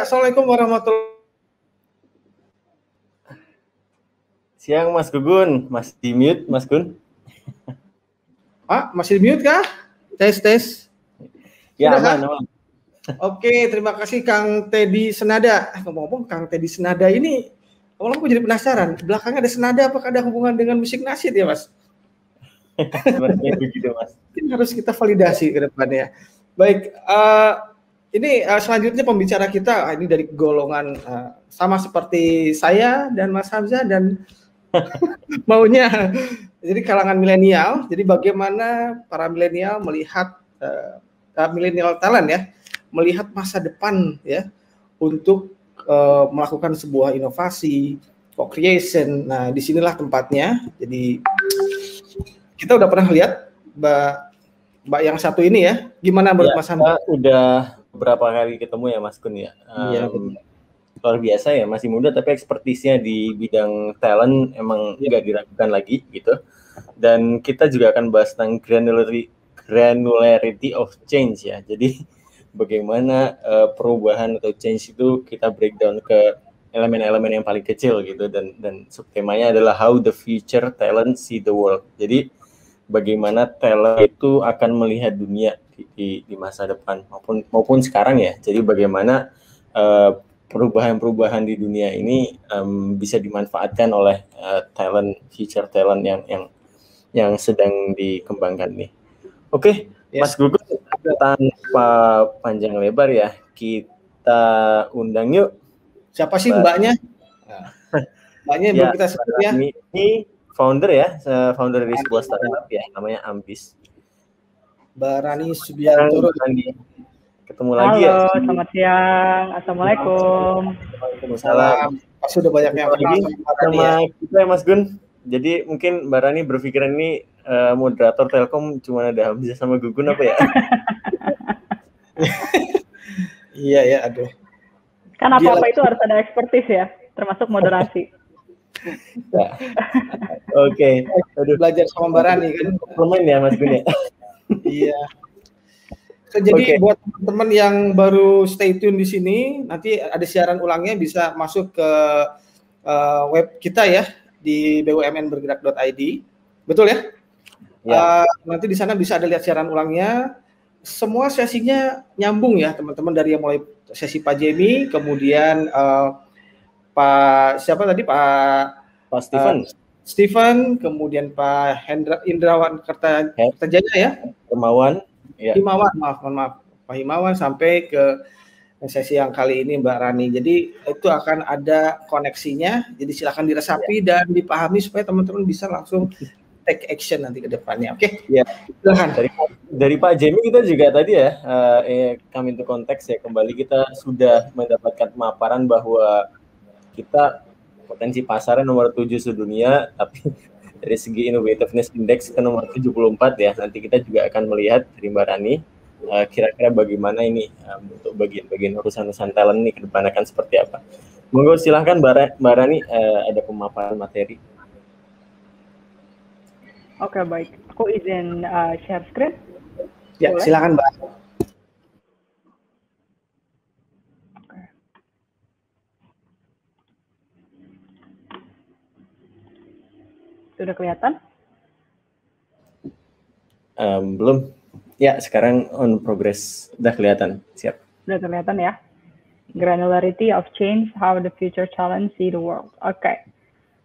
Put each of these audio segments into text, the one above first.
Assalamualaikum warahmatullahi. Siang Mas Gugun, Mas di mute Mas Gun. Masih di mute kah? Tes. Ya, sudah aman. Oke, terima kasih Kang Teddy Senada. Ngomong-ngomong Kang Teddy Senada ini, aku jadi penasaran. Belakangnya ada senada, apakah ada hubungan dengan musik nasyid ya Mas? Sepertinya begitu Mas. Ini harus kita validasi ke depannya. Baik, ini selanjutnya pembicara kita ini dari golongan sama seperti saya dan Mas Hamzah dan maunya jadi kalangan milenial. Jadi bagaimana para milenial melihat milenial talent ya, melihat masa depan ya untuk melakukan sebuah inovasi, co-creation. Nah, disinilah tempatnya. Jadi kita udah pernah lihat Mbak yang satu ini ya. Gimana menurut Mas Hamzah? Udah beberapa kali ketemu ya Mas Gun ya. Iya, luar biasa ya, masih muda tapi ekspertisnya di bidang talent emang nggak diragukan lagi gitu. Dan kita juga akan bahas tentang granularity of change ya. Jadi bagaimana perubahan atau change itu kita breakdown ke elemen-elemen yang paling kecil gitu, dan subtemanya adalah how the future talent see the world. Jadi bagaimana talent itu akan melihat dunia di masa depan maupun sekarang ya. Jadi bagaimana perubahan-perubahan di dunia ini bisa dimanfaatkan oleh future talent yang sedang dikembangkan nih. Oke, Mas Gugun, tanpa panjang lebar ya, kita undang yuk. Siapa sih mbaknya? Mbaknya belum kita sebut ya. Ini founder ya, founder dari sebuah startup ya, namanya Ambis. Mbak Rani Subiantoro. Ketemu lagi ya. Halo, selamat siang. Assalamualaikum. Waalaikumsalam. Sudah banyak yang kenal sama kita ya Mas Gun. Jadi mungkin Mbak Rani berpikiran ini moderator Telkom cuma ada Hamzah sama Gugun apa ya? Iya ya, aduh. Kan apa-apa itu harus ada ekspertis ya, termasuk moderasi. Oke. Belajar sama Mbak Rani kan. Komplement ya Mas Gun ya. Iya. Jadi buat teman-teman yang baru stay tune di sini, nanti ada siaran ulangnya bisa masuk ke web kita ya di bumnbergerak.id. Betul ya? Nanti di sana bisa ada lihat siaran ulangnya. Semua sesinya nyambung ya teman-teman, dari yang mulai sesi Pak Jemi, kemudian Pak siapa tadi Pak Stephen, kemudian Pak Indrawan Kertajaya ya. Himawan. Ya. Himawan, maaf Pak Himawan, sampai ke sesi yang kali ini Mbak Rani. Jadi itu akan ada koneksinya, jadi silakan diresapi dan dipahami supaya teman-teman bisa langsung take action nanti ke depannya. Oke? Ya. Silakan. Dari Pak Jemi kita juga tadi ya, kami untuk konteks ya, kembali kita sudah mendapatkan pemaparan bahwa kita potensi pasarnya nomor 7 sedunia, tapi dari segi innovativeness index ke nomor 74 ya. Nanti kita juga akan melihat dari Mbak Rani kira-kira bagaimana ini untuk bagian-bagian urusan talent ini ke depan akan seperti apa. Monggo silahkan Mbak Rani, ada pemaparan materi. Oke, baik. Aku izin share screen. Ya, boleh? Silakan Mbak. Sudah kelihatan? Belum. Ya, sekarang on progress. Udah kelihatan. Siap. Sudah kelihatan ya. Granularity of change, how the future challenge see the world. Oke.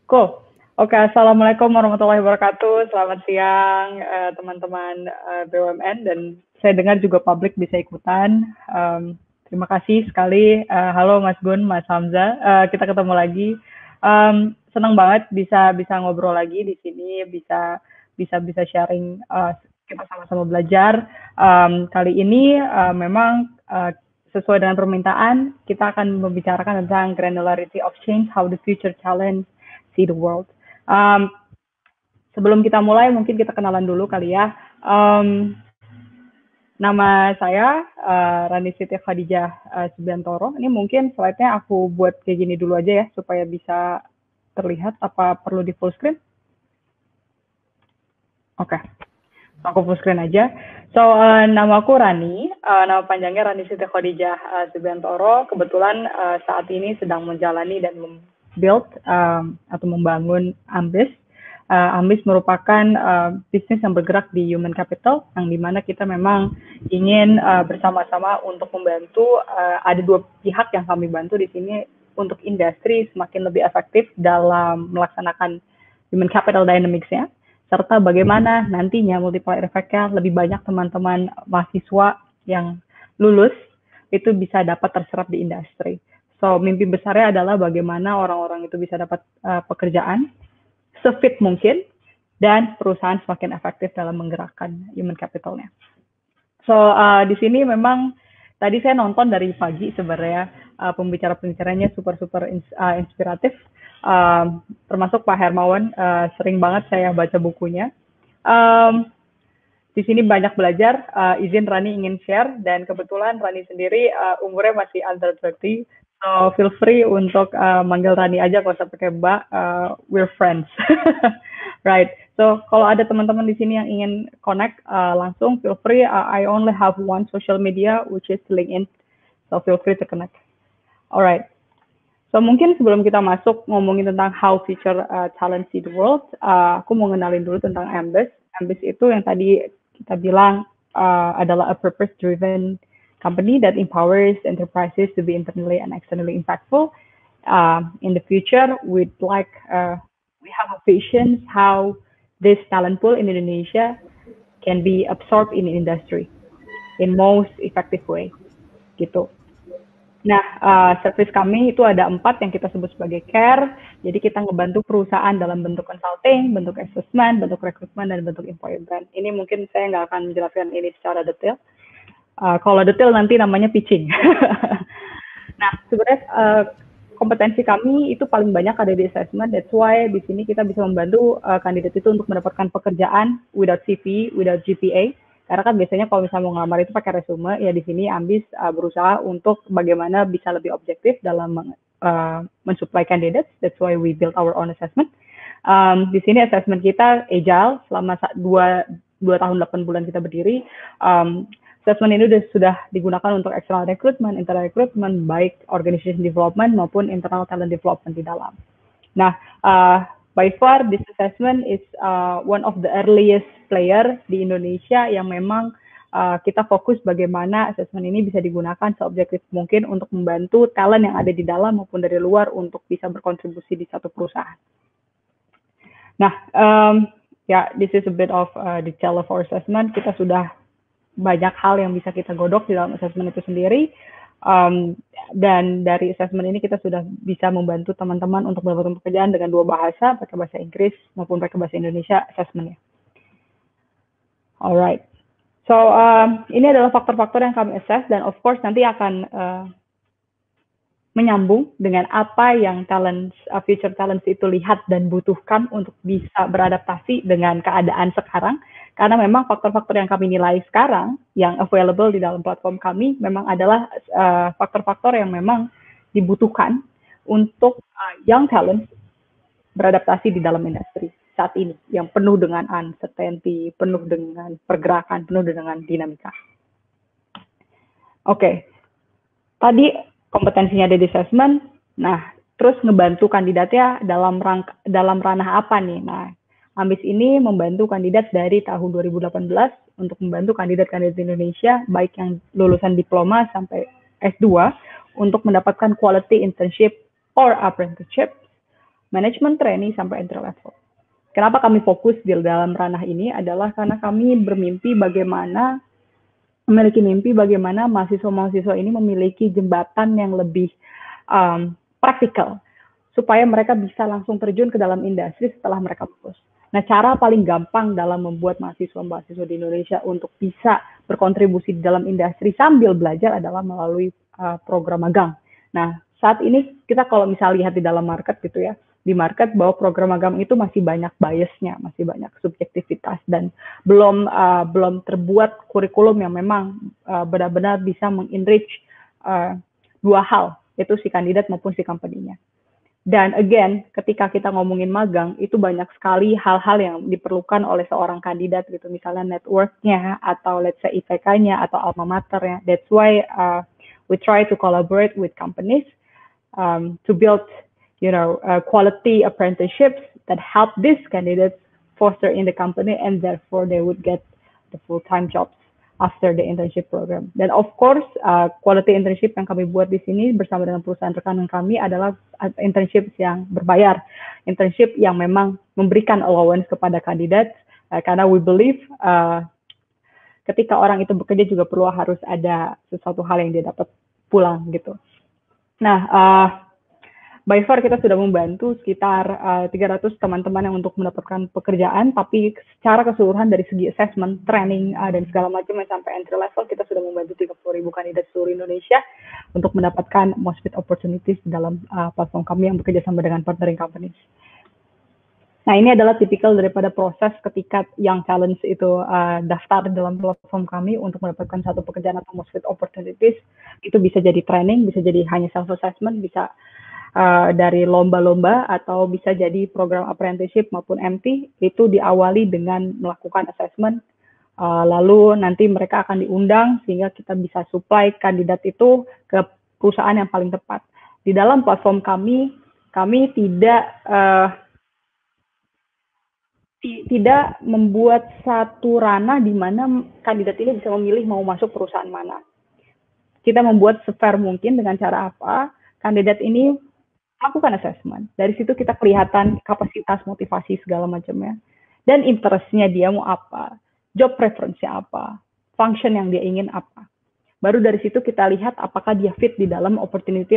Cool. Oke, Assalamualaikum warahmatullahi wabarakatuh. Selamat siang teman-teman BUMN, dan saya dengar juga publik bisa ikutan. Terima kasih sekali. Halo Mas Gun, Mas Hamzah. Kita ketemu lagi. Senang banget bisa ngobrol lagi di sini, bisa sharing, kita sama-sama belajar. Kali ini memang sesuai dengan permintaan, kita akan membicarakan tentang granularity of change, how the future challenge see the world. Sebelum kita mulai, mungkin kita kenalan dulu kali ya. Nama saya Rani Siti Khadijah Subiantoro. Ini mungkin slide-nya aku buat kayak gini dulu aja ya, supaya bisa terlihat. Apa perlu di full screen? Oke. Aku full screen aja. So, nama aku Rani, nama panjangnya Rani Siti Khadijah Subiantoro. Kebetulan saat ini sedang menjalani dan membuild atau membangun Ambis. Ambis merupakan bisnis yang bergerak di human capital, yang dimana kita memang ingin bersama-sama untuk membantu. Ada dua pihak yang kami bantu di sini untuk industri semakin lebih efektif dalam melaksanakan human capital dynamics-nya, serta bagaimana nantinya multiplier effect-nya lebih banyak teman-teman mahasiswa yang lulus itu bisa dapat terserap di industri. So, mimpi besarnya adalah bagaimana orang-orang itu bisa dapat pekerjaan sefit mungkin dan perusahaan semakin efektif dalam menggerakkan human capital-nya. So, di sini memang tadi saya nonton dari pagi sebenarnya pembicara-pembicaranya super inspiratif. Termasuk Pak Hermawan, sering banget saya baca bukunya. Di sini banyak belajar, izin Rani ingin share, dan kebetulan Rani sendiri umurnya masih under 30, so feel free untuk manggil Rani aja, kalau usah pakai Mbak, we're friends. Right, so kalau ada teman-teman di sini yang ingin connect langsung, feel free, I only have one social media, which is LinkedIn, so feel free to connect. Alright. So mungkin sebelum kita masuk ngomongin tentang how future talent see the world, aku mau ngenalin dulu tentang Ambis. Ambis itu yang tadi kita bilang adalah a purpose-driven company that empowers enterprises to be internally and externally impactful. In the future, we have a vision how this talent pool in Indonesia can be absorbed in the industry in most effective way, gitu. Nah, service kami itu ada 4 yang kita sebut sebagai care. Jadi kita ngebantu perusahaan dalam bentuk consulting, bentuk assessment, bentuk rekrutmen, dan bentuk employer brand. Ini mungkin saya nggak akan menjelaskan ini secara detail. Kalau detail nanti namanya pitching. Nah, sebenarnya kompetensi kami itu paling banyak ada di assessment. That's why di sini kita bisa membantu kandidat itu untuk mendapatkan pekerjaan without CV, without GPA. Karena kan biasanya kalau misalnya mau ngelamar itu pakai resume, ya di sini Ambis berusaha untuk bagaimana bisa lebih objektif dalam mensupply candidates. That's why we build our own assessment. Di sini assessment kita agile selama 2 tahun 8 bulan kita berdiri. Assessment ini sudah digunakan untuk external recruitment, internal recruitment, baik organization development maupun internal talent development di dalam. Nah, by far, this assessment is one of the earliest player di Indonesia yang memang kita fokus bagaimana assessment ini bisa digunakan seobjektif mungkin untuk membantu talent yang ada di dalam maupun dari luar untuk bisa berkontribusi di satu perusahaan. Nah, this is a bit of detail of our assessment. Kita sudah banyak hal yang bisa kita godok di dalam assessment itu sendiri. Dan dari assessment ini kita sudah bisa membantu teman-teman untuk mendapatkan pekerjaan dengan 2 bahasa, pakai bahasa Inggris maupun pakai bahasa Indonesia assessment-nya. Alright, so ini adalah faktor-faktor yang kami assess dan of course nanti akan menyambung dengan apa yang future talents itu lihat dan butuhkan untuk bisa beradaptasi dengan keadaan sekarang. Karena memang faktor-faktor yang kami nilai sekarang, yang available di dalam platform kami, memang adalah faktor-faktor yang memang dibutuhkan untuk young talent beradaptasi di dalam industri saat ini, yang penuh dengan uncertainty, penuh dengan pergerakan, penuh dengan dinamika. Oke, tadi kompetensinya ada di assessment, nah terus ngebantu kandidatnya dalam ranah apa nih? Nah, Ambis ini membantu kandidat dari tahun 2018 untuk membantu kandidat-kandidat Indonesia, baik yang lulusan diploma sampai S2, untuk mendapatkan quality internship or apprenticeship, management training sampai entry level. Kenapa kami fokus di dalam ranah ini adalah karena kami memiliki mimpi bagaimana mahasiswa-mahasiswa ini memiliki jembatan yang lebih praktikal, supaya mereka bisa langsung terjun ke dalam industri setelah mereka lulus. Nah, cara paling gampang dalam membuat mahasiswa-mahasiswa di Indonesia untuk bisa berkontribusi di dalam industri sambil belajar adalah melalui program magang. Nah, saat ini kita kalau misalnya lihat di dalam market gitu ya, di market bahwa program magang itu masih banyak biasnya, masih banyak subjektivitas, dan belum terbuat kurikulum yang memang benar-benar bisa mengenrich 2 hal, yaitu si kandidat maupun si company-nya. Dan again, ketika kita ngomongin magang, itu banyak sekali hal-hal yang diperlukan oleh seorang kandidat gitu, misalnya network-nya, atau let's say IPK-nya, atau alma mater-nya. That's why we try to collaborate with companies to build, quality apprenticeships that help these candidates foster in the company, and therefore they would get the full-time jobs after the internship program. Dan of course, quality internship yang kami buat di sini bersama dengan perusahaan rekanan kami adalah internship yang berbayar, internship yang memang memberikan allowance kepada kandidat, karena we believe ketika orang itu bekerja juga perlu harus ada sesuatu hal yang dia dapat pulang gitu. Nah, by far kita sudah membantu sekitar 300 teman-teman yang untuk mendapatkan pekerjaan, tapi secara keseluruhan dari segi assessment, training, dan segala macam sampai entry level, kita sudah membantu 30.000 kandidat seluruh Indonesia untuk mendapatkan most fit opportunities dalam platform kami yang bekerja sama dengan partnering companies. Nah, ini adalah tipikal daripada proses ketika young talents itu daftar dalam platform kami untuk mendapatkan satu pekerjaan atau most fit opportunities. Itu bisa jadi training, bisa jadi hanya self-assessment, bisa dari lomba-lomba, atau bisa jadi program apprenticeship maupun MT. Itu diawali dengan melakukan assessment, lalu nanti mereka akan diundang sehingga kita bisa supply kandidat itu ke perusahaan yang paling tepat. Di dalam platform kami tidak membuat satu ranah di mana kandidat ini bisa memilih mau masuk perusahaan mana. Kita membuat se-fair mungkin dengan cara apa? Kandidat ini lakukan assessment. Dari situ kita kelihatan kapasitas, motivasi, segala macamnya. Dan interest-nya dia mau apa, job preference-nya apa, function yang dia ingin apa. Baru dari situ kita lihat apakah dia fit di dalam opportunity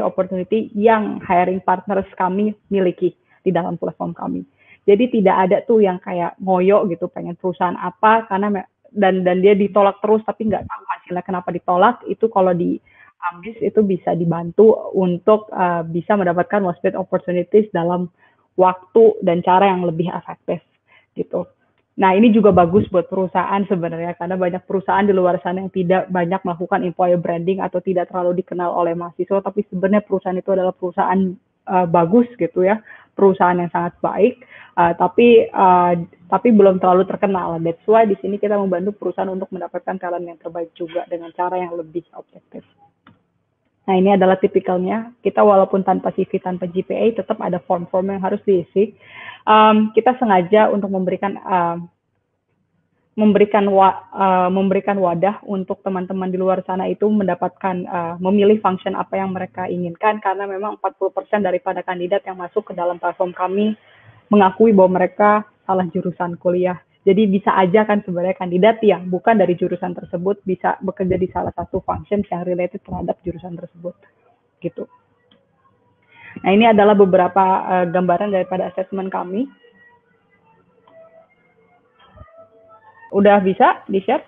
yang hiring partners kami miliki di dalam platform kami. Jadi tidak ada tuh yang kayak ngoyo gitu, pengen perusahaan apa, karena dan dia ditolak terus tapi nggak tahu hasilnya kenapa ditolak. Itu kalau di Ambis itu bisa dibantu untuk bisa mendapatkan most fit opportunities dalam waktu dan cara yang lebih efektif gitu. Nah, ini juga bagus buat perusahaan sebenarnya, karena banyak perusahaan di luar sana yang tidak banyak melakukan employer branding atau tidak terlalu dikenal oleh mahasiswa, tapi sebenarnya perusahaan itu adalah perusahaan bagus gitu ya, perusahaan yang sangat baik, tapi belum terlalu terkenal. That's why di sini kita membantu perusahaan untuk mendapatkan talent yang terbaik juga dengan cara yang lebih objektif. Nah, ini adalah tipikalnya. Kita walaupun tanpa CV, tanpa GPA, tetap ada form-form yang harus diisi. Kita sengaja untuk memberikan wadah untuk teman-teman di luar sana itu mendapatkan memilih function apa yang mereka inginkan, karena memang 40% daripada kandidat yang masuk ke dalam platform kami mengakui bahwa mereka salah jurusan kuliah. Jadi bisa aja kan sebenarnya kandidat yang bukan dari jurusan tersebut bisa bekerja di salah satu function yang related terhadap jurusan tersebut gitu. Nah, ini adalah beberapa gambaran daripada assessment kami. Udah bisa di-share?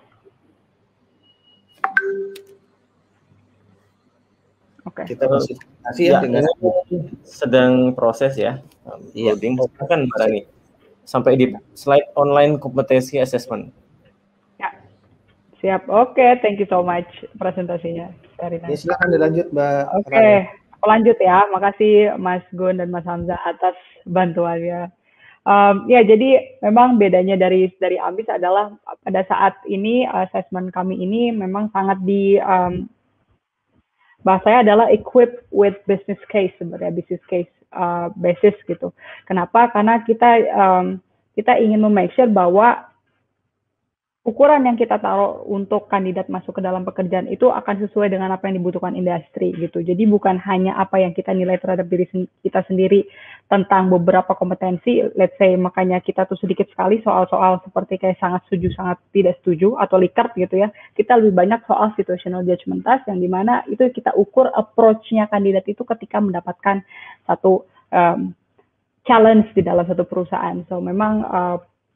Oke. Kita masih dengan sedang proses ya. Loading kan nih. Sampai di slide online kompetensi assessment. Ya, siap. Oke, thank you so much presentasinya. Ya, silakan dilanjut, Mbak. Oke, lanjut ya. Makasih Mas Gun dan Mas Hamzah atas bantuannya. Ya, jadi memang bedanya dari Ambis adalah pada saat ini assessment kami ini memang sangat bahasanya adalah equipped with business case sebenarnya, business case basis gitu. Kenapa? Karena kita ingin make sure bahwa ukuran yang kita taruh untuk kandidat masuk ke dalam pekerjaan itu akan sesuai dengan apa yang dibutuhkan industri gitu. Jadi bukan hanya apa yang kita nilai terhadap diri kita sendiri tentang beberapa kompetensi, let's say makanya kita tuh sedikit sekali soal-soal seperti kayak sangat setuju, sangat tidak setuju, atau Likert gitu ya. Kita lebih banyak soal situational judgment task yang dimana itu kita ukur approach-nya kandidat itu ketika mendapatkan satu challenge di dalam satu perusahaan. So memang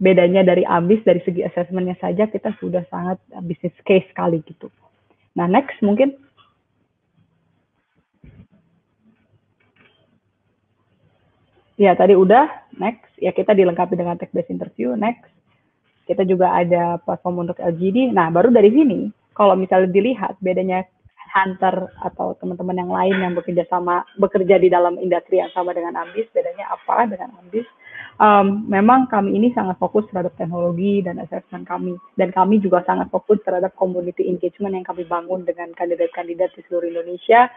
bedanya dari Ambis dari segi assessment-nya saja kita sudah sangat business case sekali gitu. Nah, next mungkin. Ya, tadi udah, next. Ya, kita dilengkapi dengan tech-based interview, next. Kita juga ada platform untuk LGD. Nah, baru dari sini, kalau misalnya dilihat bedanya Hunter atau teman-teman yang lain yang bekerja di dalam industri yang sama dengan Ambis. Bedanya apa dengan Ambis? Memang kami ini sangat fokus terhadap teknologi dan assessment kami, dan kami juga sangat fokus terhadap community engagement yang kami bangun dengan kandidat-kandidat di seluruh Indonesia,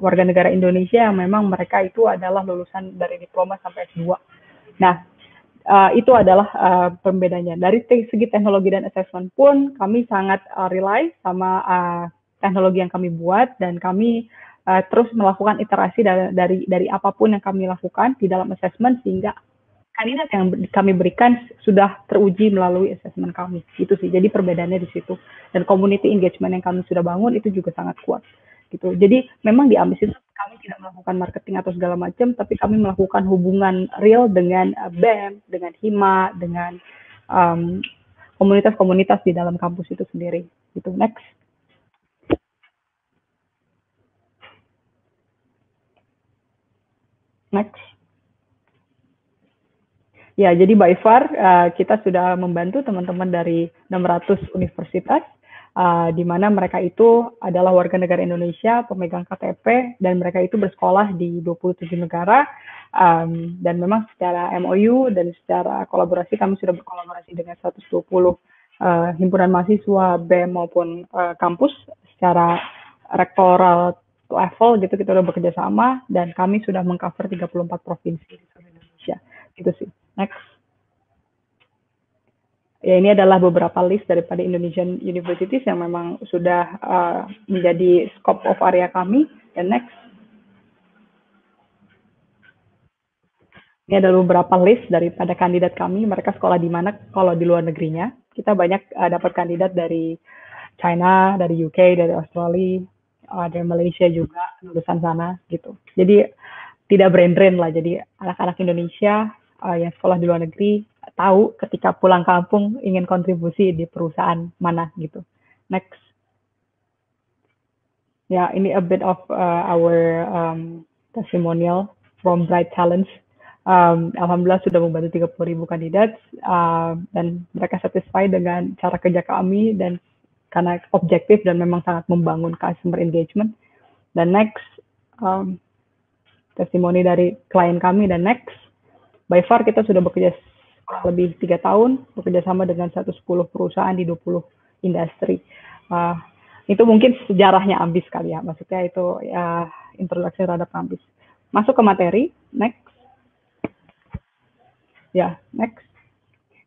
warga negara Indonesia yang memang mereka itu adalah lulusan dari diploma sampai S2. Nah, itu adalah pembedanya. Dari segi teknologi dan assessment pun kami sangat rely sama teknologi yang kami buat, dan kami terus melakukan iterasi dari apapun yang kami lakukan di dalam assessment, sehingga kandidat yang kami berikan sudah teruji melalui assessment kami. Itu sih, jadi perbedaannya di situ. Dan community engagement yang kami sudah bangun itu juga sangat kuat. Gitu. Jadi memang di Ambis itu kami tidak melakukan marketing atau segala macam, tapi kami melakukan hubungan real dengan BEM, dengan HIMA, dengan komunitas-komunitas di dalam kampus itu sendiri. Gitu. Next. Next. Ya, jadi by far kita sudah membantu teman-teman dari 600 universitas, di mana mereka itu adalah warga negara Indonesia, pemegang KTP, dan mereka itu bersekolah di 27 negara, dan memang secara MOU dan secara kolaborasi kami sudah berkolaborasi dengan 120 himpunan mahasiswa BEM maupun kampus secara rektoral level gitu, kita udah bekerja sama, dan kami sudah mengcover 34 provinsi di seluruh Indonesia. Gitu sih. Next. Ya, ini adalah beberapa list daripada Indonesian universities yang memang sudah menjadi scope of area kami. Dan next. Ini adalah beberapa list daripada kandidat kami, mereka sekolah di mana kalau di luar negerinya. Kita banyak dapat kandidat dari China, dari UK, dari Australia, dari Malaysia juga, lulusan sana gitu. Jadi tidak brain-drain lah, jadi anak-anak Indonesia yang sekolah di luar negeri tahu ketika pulang kampung ingin kontribusi di perusahaan mana gitu. Next. Ya, ini a bit of our testimonial from Bright Talents. Alhamdulillah sudah membantu 30.000 kandidat, dan mereka satisfied dengan cara kerja kami, dan karena objektif dan memang sangat membangun customer engagement. Dan next, testimoni dari klien kami. Dan next, by far kita sudah bekerja lebih 3 tahun, bekerja sama dengan 110 perusahaan di 20 industri. Itu mungkin sejarahnya Ambis kali ya, maksudnya itu ya introduksi terhadap Ambis. Masuk ke materi, next. Ya, next.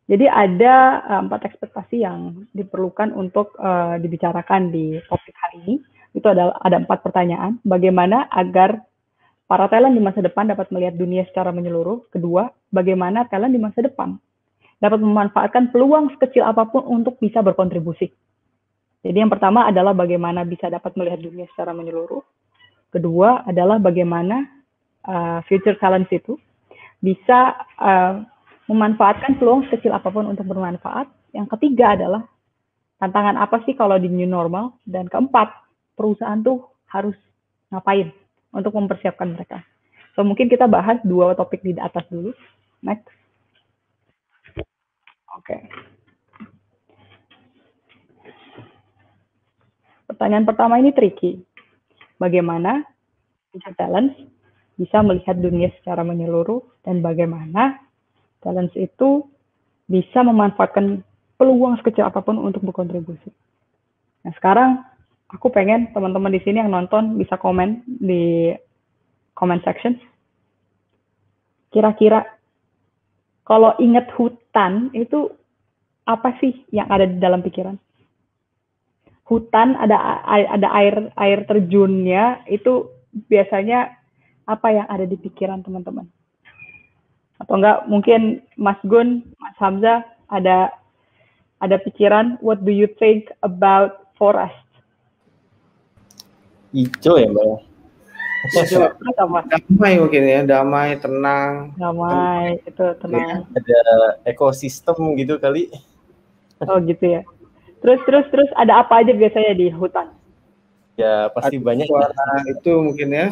Jadi ada 4 ekspektasi yang diperlukan untuk dibicarakan di topik hari ini. Itu ada 4 pertanyaan. Bagaimana agar para talent di masa depan dapat melihat dunia secara menyeluruh? Kedua, bagaimana talent di masa depan dapat memanfaatkan peluang sekecil apapun untuk bisa berkontribusi? Jadi yang pertama adalah bagaimana bisa dapat melihat dunia secara menyeluruh. Kedua adalah bagaimana future talent itu bisa memanfaatkan peluang sekecil apapun untuk bermanfaat. Yang ketiga adalah tantangan apa sih kalau di new normal. Dan keempat, perusahaan tuh harus ngapain untuk mempersiapkan mereka. So mungkin kita bahas 2 topik di atas dulu. Next. Oke. Pertanyaan pertama ini tricky. Bagaimana future talent bisa melihat dunia secara menyeluruh, dan bagaimana talent itu bisa memanfaatkan peluang sekecil apapun untuk berkontribusi. Nah, sekarang aku pengen teman-teman di sini yang nonton bisa komen di comment section. Kira-kira kalau ingat hutan itu apa sih yang ada di dalam pikiran? Hutan ada air terjunnya, itu biasanya apa yang ada di pikiran teman-teman? Atau enggak mungkin Mas Gun, Mas Hamzah ada pikiran, what do you think about forest? Hijau ya, Mbak ya? Damai mungkin ya, damai, tenang. Damai, itu tenang. Ada ekosistem gitu kali. Oh gitu ya. Terus ada apa aja biasanya di hutan? Ya pasti banyak. Suara itu mungkin ya,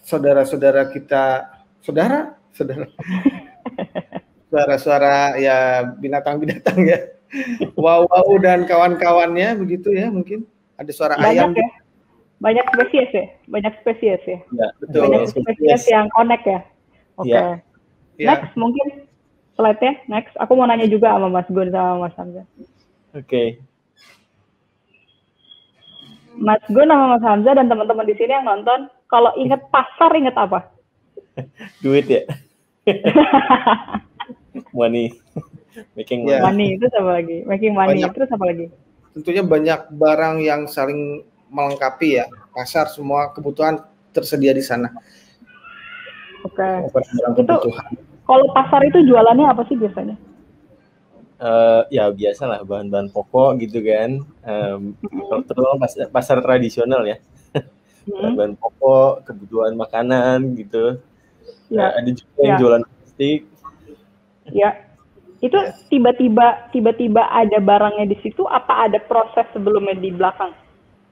saudara-saudara kita, suara-suara ya binatang-binatang ya, wow dan kawan-kawannya begitu ya mungkin. Ada suara Banyak ayam. ya? Banyak spesies ya? Banyak spesies ya? Ya, betul. Banyak spesies yang connect ya? Oke. Ya. Next, mungkin slide-nya. Next, aku mau nanya juga sama Mas Gun sama Mas Hamzah. Oke. Mas Gun sama Mas Hamzah dan teman-teman di sini yang nonton, kalau inget pasar, inget apa? Duit ya. Money. Making money. Money, itu apa lagi? Making money, Banyak. terus apa lagi? Tentunya banyak barang yang saling melengkapi ya. Pasar semua kebutuhan tersedia di sana. Oke. Barang Itu kebutuhan. kalau pasar itu jualannya apa sih biasanya? Ya biasalah bahan-bahan pokok gitu kan. Terutama pasar tradisional ya. Bahan pokok, kebutuhan makanan gitu. Ya. Ada juga yang jualan plastik. Ya. Itu tiba-tiba ada barangnya di situ, apa ada proses sebelumnya di belakang?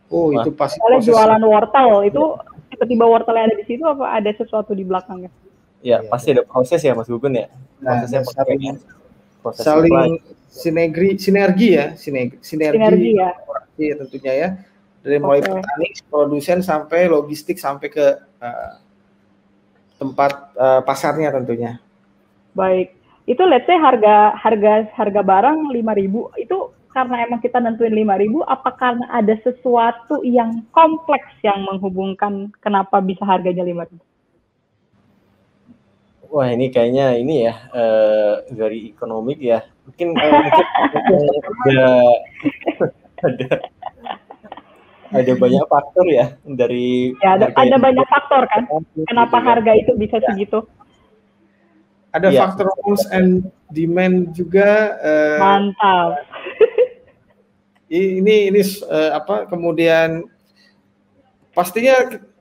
Oh, itu pasti kalau jualan wortel itu tiba-tiba wortelnya ada di situ, apa ada sesuatu di belakangnya? Ya, pasti ada proses ya Mas Gugun ya. Prosesnya saling sinergi ya. Tentunya ya. Dari mulai petani, produsen sampai logistik sampai ke tempat pasarnya tentunya. Baik. Itu let's say harga barang 5.000 itu karena emang kita nentuin 5.000, apa karena ada sesuatu yang kompleks yang menghubungkan kenapa bisa harganya 5.000? Wah, ini kayaknya ini ya very ekonomik ya. Mungkin ada banyak faktor ya dari. Ya, ada banyak faktor kan. Kenapa harga itu bisa segitu? Ada faktor wants and demand juga. Mantap. Ini kemudian pastinya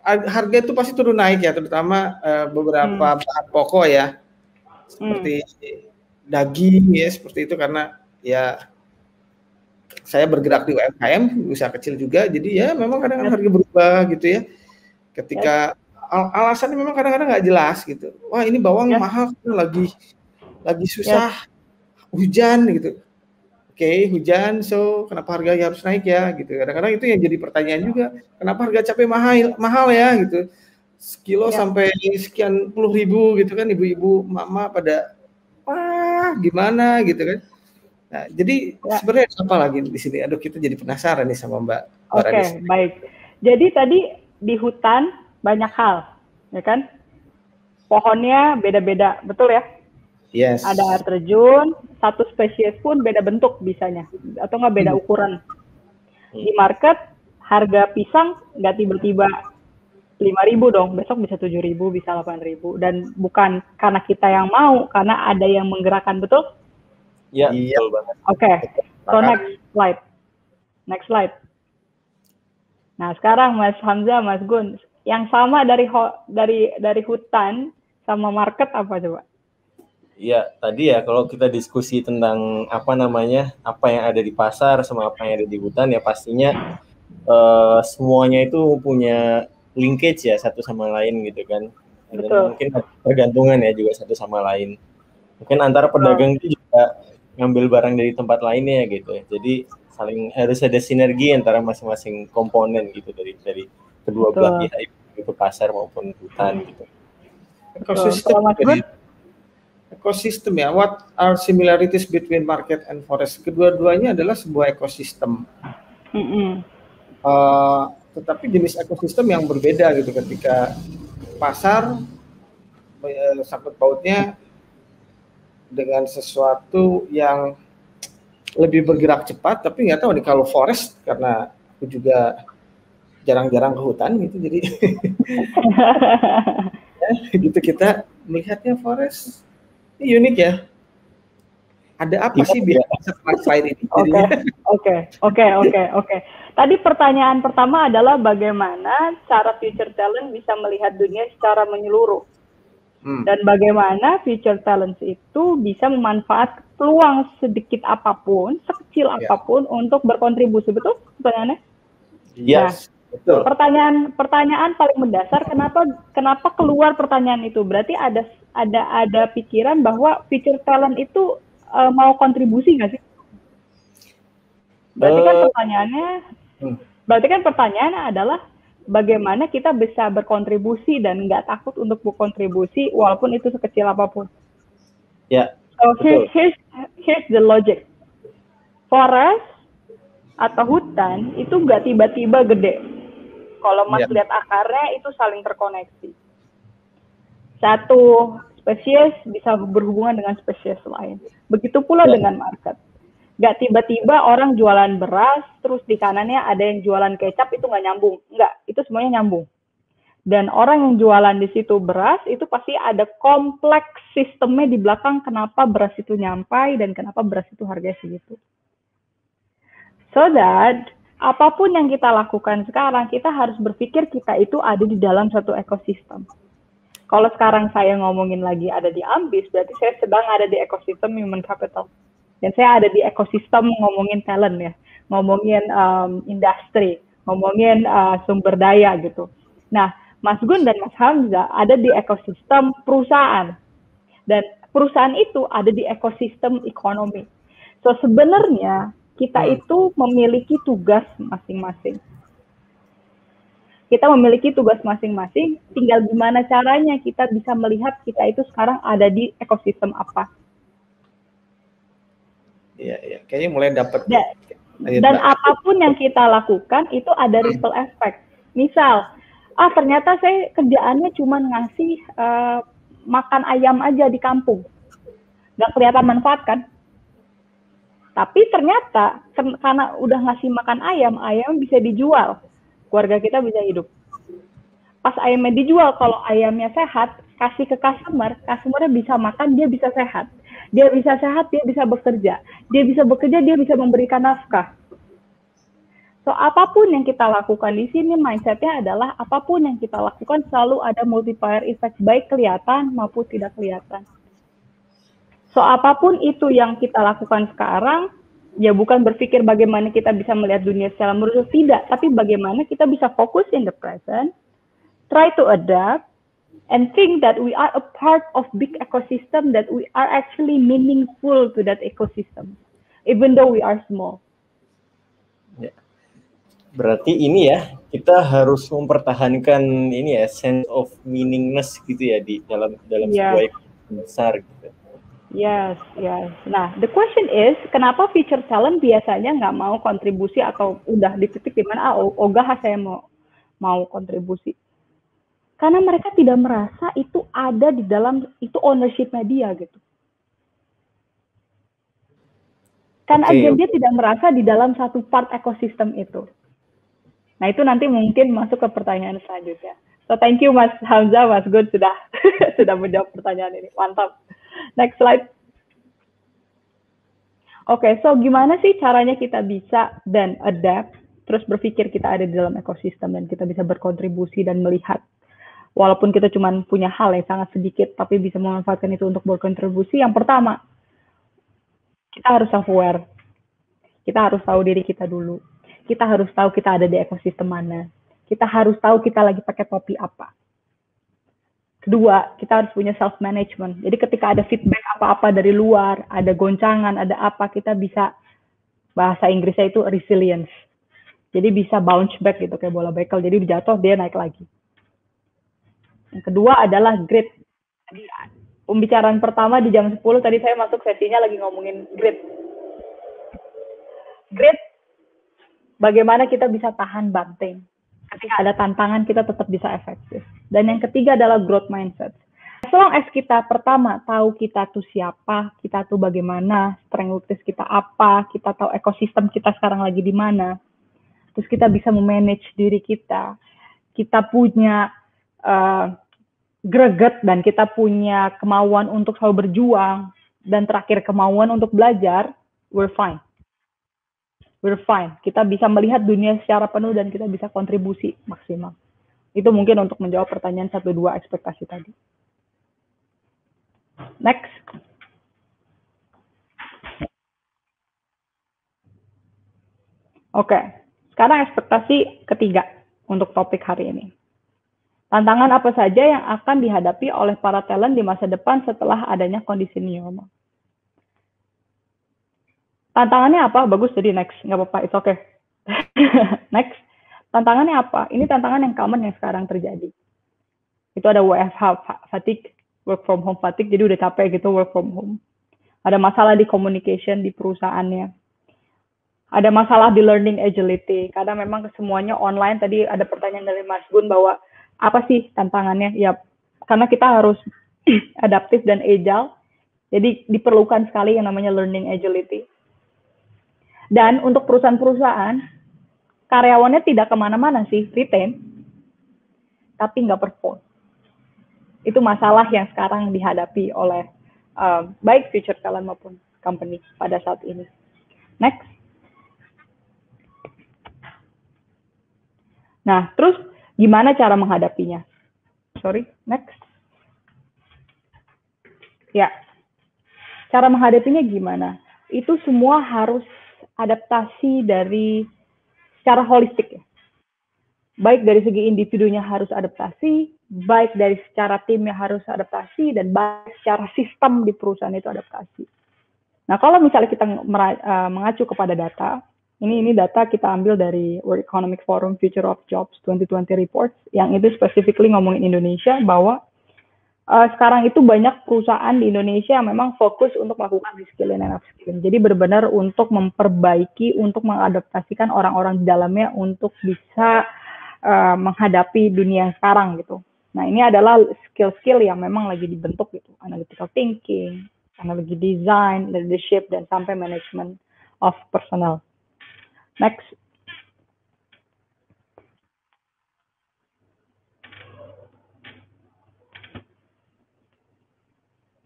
harga itu pasti turun naik ya, terutama beberapa bahan pokok ya, seperti daging ya, seperti itu, karena ya saya bergerak di UMKM, usaha kecil juga, jadi ya memang kadang-kadang harga berubah gitu ya. Ketika alasannya memang kadang-kadang nggak jelas gitu. Wah, ini bawang mahal, lagi susah, hujan gitu. Oke, hujan, so kenapa harganya harus naik ya gitu. Kadang-kadang itu yang jadi pertanyaan juga, kenapa harga cabai mahal ya gitu. Sekilo sampai sekian puluh ribu gitu kan, ibu-ibu mama pada wah gimana gitu kan. Nah, jadi sebenarnya apa lagi di sini? Aduh, kita jadi penasaran nih sama Mbak. Oke, baik. Jadi tadi di hutan banyak hal, ya kan? Pohonnya beda-beda, betul ya? Yes. Ada air terjun, satu spesies pun beda bentuk bisanya, atau nggak beda ukuran. Di market, harga pisang nggak tiba-tiba 5.000 dong, besok bisa 7.000, bisa 8.000. Dan bukan karena kita yang mau, karena ada yang menggerakkan, betul? Iya, betul banget. Oke, so next slide. Nah, sekarang Mas Hamzah, Mas Gun, yang sama dari hutan sama market apa coba? Iya, tadi ya kalau kita diskusi tentang apa yang ada di pasar sama apa yang ada di hutan, ya pastinya semuanya itu punya linkage ya satu sama lain gitu kan. Dan mungkin pergantungan ya juga satu sama lain. Mungkin antara pedagang itu juga ngambil barang dari tempat lainnya gitu. Jadi harus ada sinergi antara masing-masing komponen gitu dari kedua belah pihak, itu pasar maupun hutan gitu. Ekosistem ya, what are similarities between market and forest? Kedua-duanya adalah sebuah ekosistem. Tetapi jenis ekosistem yang berbeda gitu. Ketika pasar sangkut pautnya dengan sesuatu yang lebih bergerak cepat, tapi nggak tahu nih kalau forest, karena aku juga jarang-jarang ke hutan gitu, jadi gitu kita melihatnya forest ini unik ya. Ada apa sih biar slide ini? Oke. Tadi pertanyaan pertama adalah bagaimana cara future talent bisa melihat dunia secara menyeluruh. Dan bagaimana future talent itu bisa memanfaatkan peluang sedikit apapun, sekecil apapun untuk berkontribusi, betul pertanyaannya? Yes, betul. Pertanyaan paling mendasar, kenapa keluar pertanyaan itu? Berarti ada pikiran bahwa future talent itu mau kontribusi nggak sih? Berarti kan pertanyaannya Berarti kan pertanyaannya adalah bagaimana kita bisa berkontribusi dan nggak takut untuk berkontribusi walaupun itu sekecil apapun. Ya. So here's the logic. Forest atau hutan itu nggak tiba-tiba gede. Kalau Mas lihat akarnya itu saling terkoneksi. Satu spesies bisa berhubungan dengan spesies lain. Begitu pula dengan market. Nggak tiba-tiba orang jualan beras, terus di kanannya ada yang jualan kecap, itu nggak nyambung. Nggak, itu semuanya nyambung. Dan orang yang jualan di situ beras, itu pasti ada kompleks sistemnya di belakang kenapa beras itu nyampai dan kenapa beras itu harganya segitu. So that, apapun yang kita lakukan sekarang, kita harus berpikir kita itu ada di dalam satu ekosistem. Kalau sekarang saya ngomongin lagi ada di Ambis, berarti saya sedang ada di ekosistem human capital. Dan saya ada di ekosistem ngomongin talent ya, ngomongin industri, ngomongin sumber daya gitu. Nah, Mas Gun dan Mas Hamzah ada di ekosistem perusahaan. Dan perusahaan itu ada di ekosistem ekonomi. So, sebenarnya kita itu memiliki tugas masing-masing. Kita memiliki tugas masing-masing, tinggal gimana caranya kita bisa melihat kita itu sekarang ada di ekosistem apa. Iya, kayaknya mulai dapat. Dan apapun yang kita lakukan itu ada ripple effect. Misal, ternyata saya kerjaannya cuma ngasih makan ayam aja di kampung, nggak kelihatan manfaat kan? Tapi ternyata karena udah ngasih makan ayam bisa dijual, keluarga kita bisa hidup. Pas ayamnya dijual, kalau ayamnya sehat, kasih ke customernya bisa makan, dia bisa sehat. Dia bisa sehat, dia bisa bekerja. Dia bisa bekerja, dia bisa memberikan nafkah. So, apapun yang kita lakukan di sini, mindset-nya adalah apapun yang kita lakukan selalu ada multiplier effect, baik kelihatan maupun tidak kelihatan. So, apapun itu yang kita lakukan sekarang, ya bukan berpikir bagaimana kita bisa melihat dunia secara merusak, tidak. Tapi bagaimana kita bisa fokus in the present, try to adapt, and think that we are a part of big ecosystem, that we are actually meaningful to that ecosystem, even though we are small. Ya. Berarti ini ya, kita harus mempertahankan ini ya, sense of meaningness gitu ya di dalam sebuah ekosistem besar gitu. Yes. Nah, the question is, kenapa future talent biasanya nggak mau kontribusi atau udah di titik di mana ogah saya mau kontribusi? Karena mereka tidak merasa itu ada di dalam, itu ownership-nya dia gitu. Karena dia tidak merasa di dalam satu part ekosistem itu. Nah, itu nanti mungkin masuk ke pertanyaan selanjutnya. So, thank you Mas Hamzah, Mas Gun sudah menjawab pertanyaan ini. Mantap. Next slide. Oke, so gimana sih caranya kita bisa dan adapt, terus berpikir kita ada di dalam ekosistem dan kita bisa berkontribusi dan melihat walaupun kita cuma punya hal yang sangat sedikit, tapi bisa memanfaatkan itu untuk berkontribusi. Yang pertama, kita harus self-aware. Kita harus tahu diri kita dulu. Kita harus tahu kita ada di ekosistem mana. Kita harus tahu kita lagi pakai topi apa. Kedua, kita harus punya self-management. Jadi ketika ada feedback apa-apa dari luar, ada goncangan, ada apa, kita bisa, bahasa Inggrisnya itu resilience. Jadi bisa bounce back gitu, kayak bola bekel. Jadi jatuh, dia naik lagi. Yang kedua adalah grit. Pembicaraan pertama di jam 10 tadi saya masuk sesinya lagi ngomongin grit. Grit, bagaimana kita bisa tahan banting. Ketika ada tantangan kita tetap bisa efektif. Dan yang ketiga adalah growth mindset. As long as kita pertama tahu kita tuh siapa, kita tuh bagaimana, strength weakness kita apa, kita tahu ekosistem kita sekarang lagi di mana. Terus kita bisa memanage diri kita. Kita punya greget dan kita punya kemauan untuk selalu berjuang dan terakhir kemauan untuk belajar, we're fine. Kita bisa melihat dunia secara penuh dan kita bisa kontribusi maksimal. Itu mungkin untuk menjawab pertanyaan 1-2 ekspektasi tadi. Next. Oke, sekarang ekspektasi ketiga untuk topik hari ini. Tantangan apa saja yang akan dihadapi oleh para talent di masa depan setelah adanya kondisi new normal? Tantangannya apa? Bagus, jadi next. Nggak apa-apa, it's okay. Next. Tantangannya apa? Ini tantangan yang common yang sekarang terjadi. Itu ada WFH fatigue, work from home fatigue, jadi udah capek gitu work from home. Ada masalah di communication di perusahaannya. Ada masalah di learning agility, karena memang semuanya online. Tadi ada pertanyaan dari Mas Gun bahwa apa sih tantangannya? Ya, karena kita harus adaptif dan agile, jadi diperlukan sekali yang namanya learning agility. Dan untuk perusahaan-perusahaan, karyawannya tidak kemana-mana sih, retain, tapi nggak perform. Itu masalah yang sekarang dihadapi oleh baik future talent maupun company pada saat ini. Next. Nah, terus gimana cara menghadapinya? Sorry, next. Ya, cara menghadapinya gimana? Itu semua harus adaptasi dari secara holistik ya. Baik dari segi individunya harus adaptasi, baik dari secara timnya harus adaptasi, dan baik secara sistem di perusahaan itu adaptasi. Nah, kalau misalnya kita mengacu kepada data, ini data kita ambil dari World Economic Forum Future of Jobs 2020 Reports, yang itu specifically ngomongin Indonesia, bahwa sekarang itu banyak perusahaan di Indonesia yang memang fokus untuk melakukan reskilling dan upskilling. Jadi benar-benar untuk memperbaiki, untuk mengadaptasikan orang-orang di dalamnya untuk bisa menghadapi dunia yang sekarang gitu. Nah, ini adalah skill-skill yang memang lagi dibentuk gitu. Analytical thinking, analogi design, leadership, dan sampai management of personnel. Next.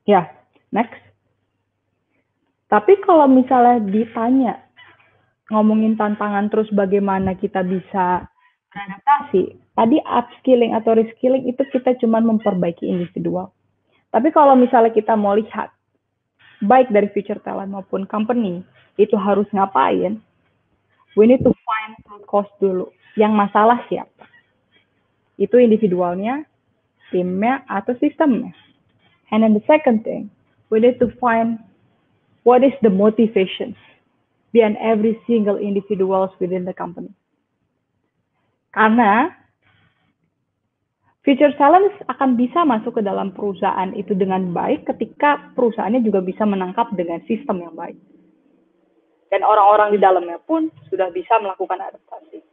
Ya, next. Tapi kalau misalnya ditanya, ngomongin tantangan terus bagaimana kita bisa beradaptasi, tadi upskilling atau reskilling itu kita cuma memperbaiki individual. Tapi kalau misalnya kita mau lihat, baik dari future talent maupun company, itu harus ngapain, we need to find root cause dulu. Yang masalah siapa? Itu individualnya, timnya, atau sistemnya. And then the second thing, we need to find what is the motivation behind every single individuals within the company. Karena future talent akan bisa masuk ke dalam perusahaan itu dengan baik ketika perusahaannya juga bisa menangkap dengan sistem yang baik. Dan orang-orang di dalamnya pun sudah bisa melakukan adaptasi.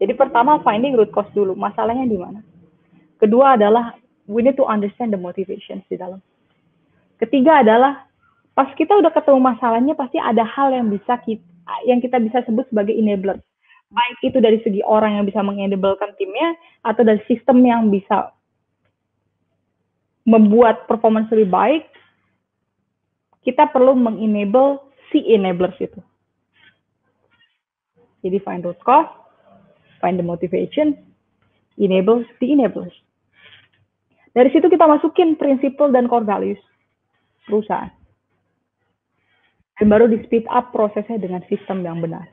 Jadi pertama, finding root cause dulu. Masalahnya di mana? Kedua adalah, we need to understand the motivations di dalam. Ketiga adalah, pas kita udah ketemu masalahnya, pasti ada hal yang kita bisa sebut sebagai enabler. Baik itu dari segi orang yang bisa mengenablekan timnya, atau dari sistem yang bisa membuat performance lebih baik, kita perlu mengenable si enablers itu. Jadi find root cause, find the motivation, enable the enablers. Dari situ kita masukin prinsipal dan core values perusahaan. Dan baru di speed up prosesnya dengan sistem yang benar.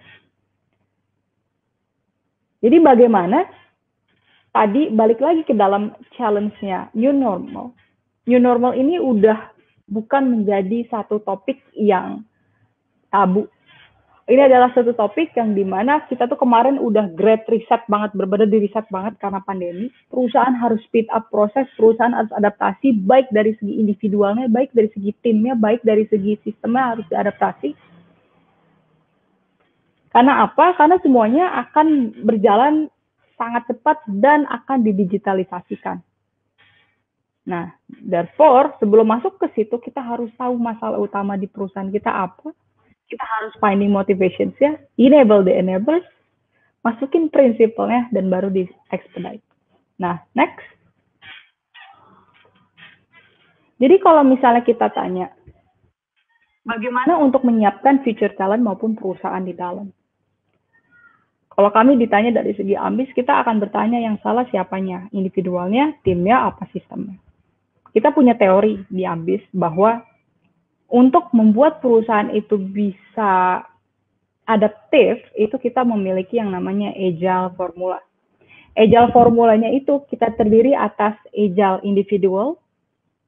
Jadi bagaimana? Tadi balik lagi ke dalam challenge-nya new normal. New normal ini udah bukan menjadi satu topik yang tabu. Ini adalah satu topik yang dimana kita tuh kemarin udah great reset banget, berbeda di reset banget karena pandemi. Perusahaan harus speed up proses, perusahaan harus adaptasi, baik dari segi individualnya, baik dari segi timnya, baik dari segi sistemnya harus diadaptasi. Karena apa? Karena semuanya akan berjalan sangat cepat dan akan didigitalisasikan. Nah, therefore, sebelum masuk ke situ, kita harus tahu masalah utama di perusahaan kita apa. Kita harus finding motivations ya, enable the enablers, masukin prinsipalnya, dan baru di expedite. Nah, next. Jadi kalau misalnya kita tanya, bagaimana untuk menyiapkan future talent maupun perusahaan di dalam? Kalau kami ditanya dari segi ambis, kita akan bertanya yang salah siapanya, individualnya, timnya, apa sistemnya. Kita punya teori di ambis bahwa untuk membuat perusahaan itu bisa adaptif, itu kita memiliki yang namanya agile formula. Agile formulanya itu kita terdiri atas agile individual,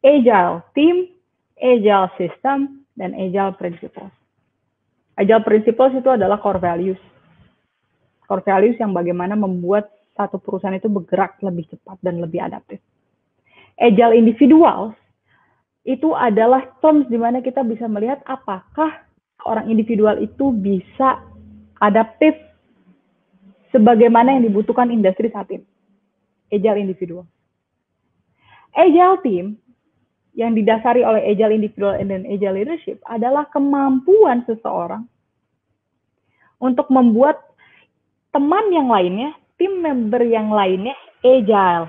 agile team, agile system, dan agile principles. Agile principles itu adalah core values. Core values yang bagaimana membuat satu perusahaan itu bergerak lebih cepat dan lebih adaptif. Agile individuals itu adalah terms di mana kita bisa melihat apakah orang individual itu bisa adaptif sebagaimana yang dibutuhkan industri saat ini. Agile individual. Agile team yang didasari oleh agile individual dan agile leadership adalah kemampuan seseorang untuk membuat teman yang lainnya, tim member yang lainnya agile.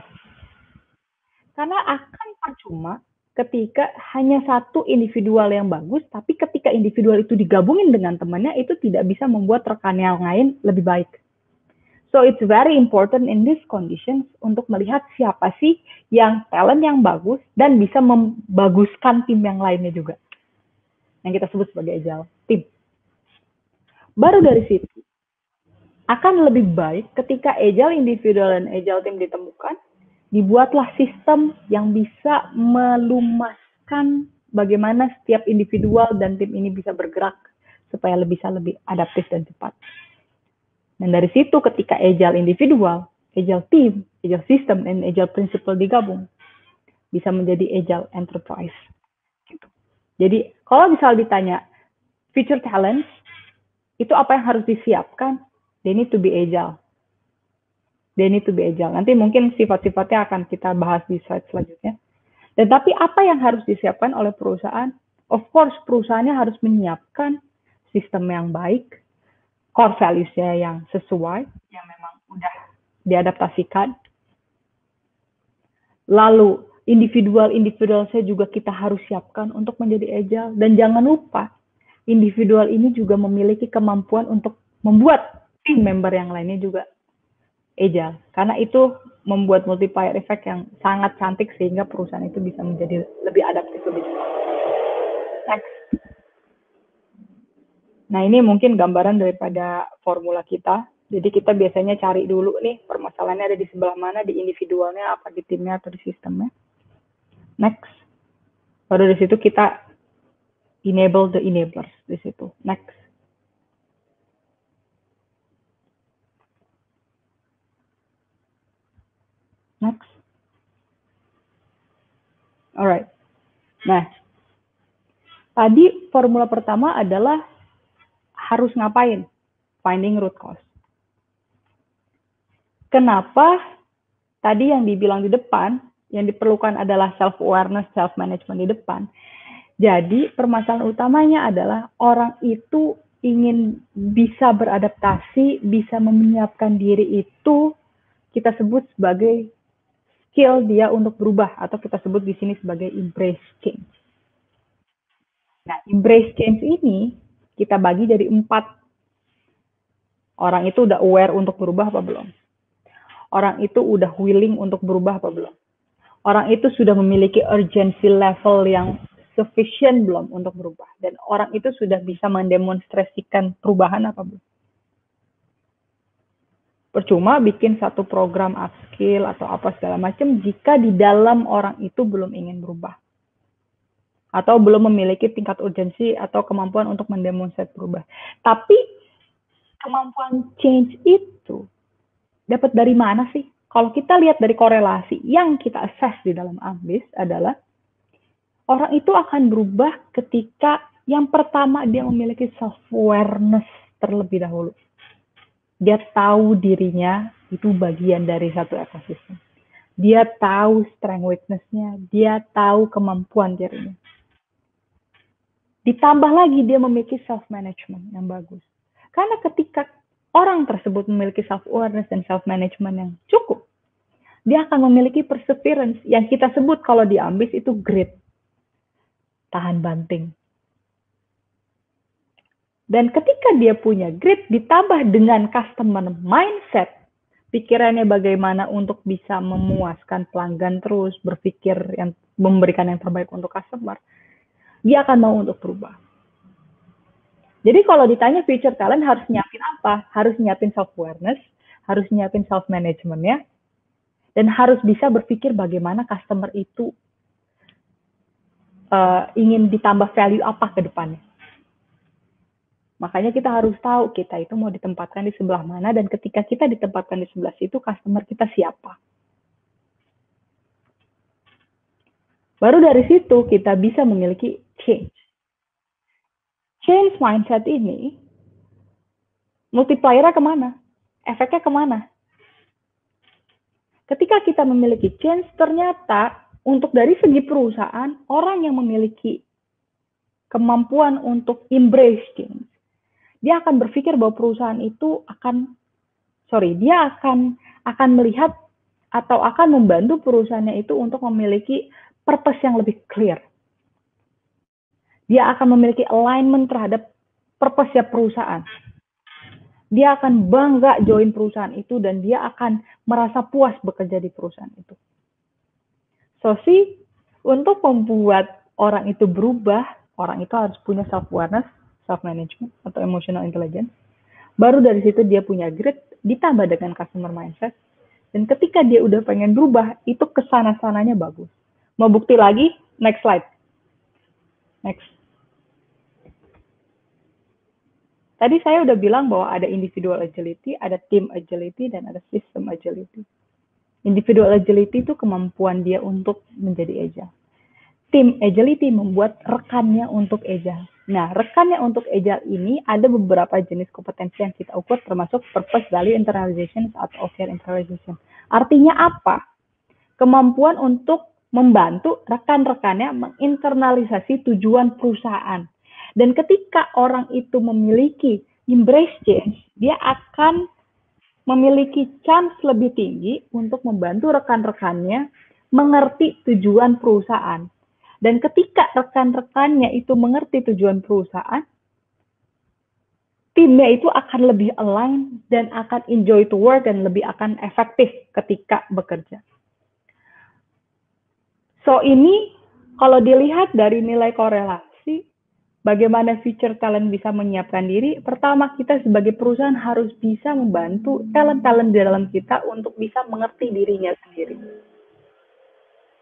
Karena akan percuma ketika hanya satu individual yang bagus, tapi ketika individual itu digabungin dengan temannya, itu tidak bisa membuat rekan yang lain lebih baik. So it's very important in these conditions untuk melihat siapa sih yang talent yang bagus dan bisa membaguskan tim yang lainnya juga. Yang kita sebut sebagai agile team. Baru dari situ, akan lebih baik ketika agile individual dan agile team ditemukan, dibuatlah sistem yang bisa melumaskan bagaimana setiap individual dan tim ini bisa bergerak supaya bisa lebih adaptif dan cepat. Dan dari situ ketika agile individual, agile team, agile system, dan agile principle digabung, bisa menjadi agile enterprise. Gitu. Jadi kalau misal ditanya future talents, itu apa yang harus disiapkan? They need to be agile. They need to be agile. Nanti mungkin sifat-sifatnya akan kita bahas di slide selanjutnya. Dan tapi apa yang harus disiapkan oleh perusahaan? Of course, perusahaannya harus menyiapkan sistem yang baik, core values-nya yang sesuai, yang memang udah diadaptasikan. Lalu, individual saya juga kita harus siapkan untuk menjadi agile. Dan jangan lupa, individual ini juga memiliki kemampuan untuk membuat tim member yang lainnya juga agile. Karena itu membuat multiplier effect yang sangat cantik sehingga perusahaan itu bisa menjadi lebih adaptif, lebih cepat. Next. Nah, ini mungkin gambaran daripada formula kita. Jadi kita biasanya cari dulu nih permasalahannya ada di sebelah mana, di individualnya, apa di timnya atau di sistemnya. Next. Baru dari situ kita enable the enablers di situ. Next. Next. Alright. Nah, tadi formula pertama adalah harus ngapain? Finding root cause. Kenapa tadi yang dibilang di depan, yang diperlukan adalah self-awareness, self-management di depan. Jadi permasalahan utamanya adalah orang itu ingin bisa beradaptasi, bisa menyiapkan diri itu kita sebut sebagai skill dia untuk berubah, atau kita sebut di sini sebagai embrace change. Nah, embrace change ini kita bagi jadi 4. Orang itu udah aware untuk berubah apa belum? Orang itu udah willing untuk berubah apa belum? Orang itu sudah memiliki urgency level yang sufficient belum untuk berubah? Dan orang itu sudah bisa mendemonstrasikan perubahan apa belum? Percuma bikin satu program upskill atau apa segala macam jika di dalam orang itu belum ingin berubah. Atau belum memiliki tingkat urgensi atau kemampuan untuk mendemonstrasi berubah. Tapi kemampuan change itu dapat dari mana sih? Kalau kita lihat dari korelasi yang kita assess di dalam AMBIS adalah orang itu akan berubah ketika yang pertama dia memiliki self-awareness terlebih dahulu. Dia tahu dirinya itu bagian dari satu ekosistem. Dia tahu strength weakness-nya, dia tahu kemampuan dirinya. Ditambah lagi dia memiliki self-management yang bagus. Karena ketika orang tersebut memiliki self-awareness dan self-management yang cukup, dia akan memiliki perseverance yang kita sebut kalau di AMBIS itu grit. Tahan banting. Dan ketika dia punya grit ditambah dengan customer mindset, pikirannya bagaimana untuk bisa memuaskan pelanggan terus, berpikir yang memberikan yang terbaik untuk customer, dia akan mau untuk berubah. Jadi kalau ditanya future talent harus nyiapin apa? Harus nyiapin self-awareness, harus nyiapin self-management-nya, dan harus bisa berpikir bagaimana customer itu ingin ditambah value apa ke depannya. Makanya kita harus tahu kita itu mau ditempatkan di sebelah mana, dan ketika kita ditempatkan di sebelah situ, customer kita siapa. Baru dari situ kita bisa memiliki change. Change mindset ini, multiplier-nya kemana? Efeknya kemana? Ketika kita memiliki change, ternyata untuk dari segi perusahaan, orang yang memiliki kemampuan untuk embrace change, dia akan berpikir bahwa perusahaan itu dia akan melihat atau akan membantu perusahaannya itu untuk memiliki purpose yang lebih clear. Dia akan memiliki alignment terhadap purpose perusahaan. Dia akan bangga join perusahaan itu dan dia akan merasa puas bekerja di perusahaan itu. So untuk membuat orang itu berubah, orang itu harus punya self-awareness, self-management, atau emotional intelligence. Baru dari situ dia punya grit, ditambah dengan customer mindset. Dan ketika dia udah pengen berubah, itu kesana-sananya bagus. Mau bukti lagi? Next slide. Next. Tadi saya udah bilang bahwa ada individual agility, ada team agility, dan ada system agility. Individual agility itu kemampuan dia untuk menjadi agile. Team agility membuat rekannya untuk agile. Nah, rekannya untuk agile ini ada beberapa jenis kompetensi yang kita ukur, termasuk purpose, value internalization, atau OKR internalization. Artinya apa? Kemampuan untuk membantu rekan-rekannya menginternalisasi tujuan perusahaan. Dan ketika orang itu memiliki embrace change, dia akan memiliki chance lebih tinggi untuk membantu rekan-rekannya mengerti tujuan perusahaan. Dan ketika rekan-rekannya itu mengerti tujuan perusahaan, timnya itu akan lebih align dan akan enjoy to work dan lebih akan efektif ketika bekerja. So ini kalau dilihat dari nilai korelasi, bagaimana future talent bisa menyiapkan diri, pertama kita sebagai perusahaan harus bisa membantu talent-talent di dalam kita untuk bisa mengerti dirinya sendiri.